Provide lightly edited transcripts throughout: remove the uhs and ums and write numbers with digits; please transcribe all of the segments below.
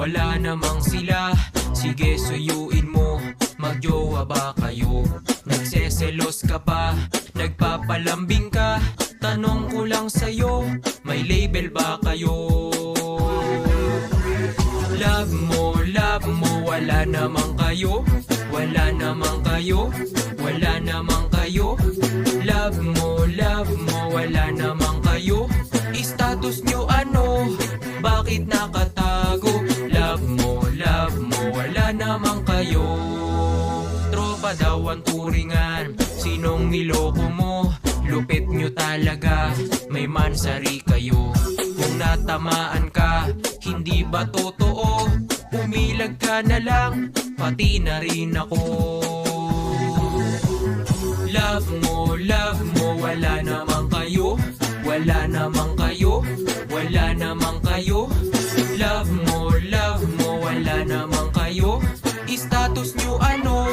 wala namang sila. Sige suyuin mo, magjowa ba kayo? Nagseselos ka pa, nagpapalambing ka. Tanong ko lang sa'yo, may label ba kayo? Love mo, wala namang kayo. Wala namang kayo, wala namang kayo. Love mo, wala namang kayo. Status nyo ano? Bakit nakatago? Love mo, wala namang kayo. Tropa daw ang turingan, sinong niloko mo? Lupit nyo talaga, may mansari kayo. Kung natamaan ka, hindi ba totoo? Umilag ka na lang, pati na rin ako. Love mo, wala namang kayo. Wala namang kayo, wala namang kayo. Love mo, wala namang kayo. Status nyo ano?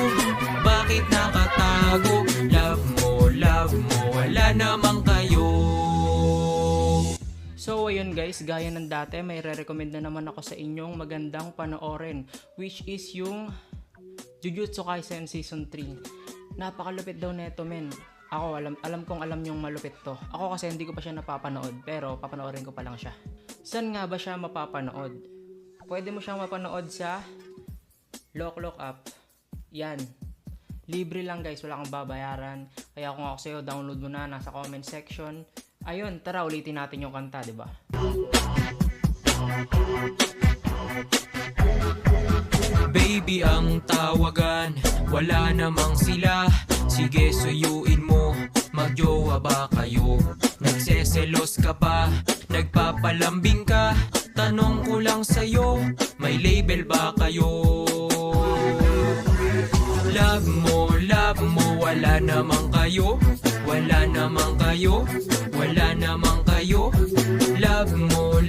Bakit nakatago? Love mo, wala namang kayo. So ayun guys, gaya ng dati, may re-recommend na naman ako sa inyong magandang panoorin, which is yung Jujutsu Kaisen Season 3. Napakalupit daw neto men. Ako alam kong alam yung malupit to. Ako kasi hindi ko pa siya napapanood, pero papanoorin ko pa lang siya. Saan nga ba siya mapapanood? Pwede mo siyang mapanood sa Lock Up. Yan. Libre lang guys, wala kang babayaran. Kaya kung ako sa'yo, download mo na, nasa comment section. Ayun, tara ulitin natin yung kanta, di ba? Baby ang tawagan, wala namang sila. Sige suyuin mo, magjowa ba kayo? Nagseselos ka pa, nagpapalambing ka. Tanong ko lang sa'yo, may label ba kayo? Love mo, wala namang kayo. Wala namang kayo, wala namang kayo. Love mo,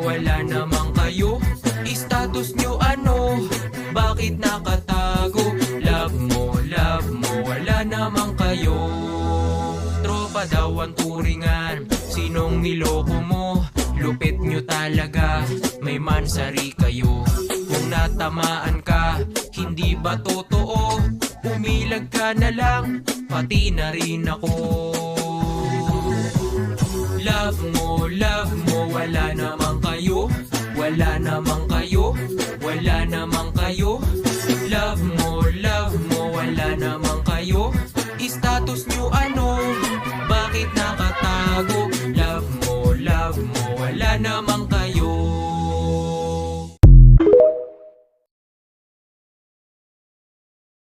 wala namang kayo. Status nyo ano? Bakit nakatago? Love mo, wala namang kayo. Tropa daw ang turingan, sinong niloko mo? Lupit nyo talaga, may mansari kayo. Kung natamaan ka, hindi ba totoo? Umilag ka na lang, pati na rin ako. Love mo, wala namang kayo. Wala namang kayo, wala namang kayo. Love mo, wala namang kayo. Status nyo ano? Bakit nakatago?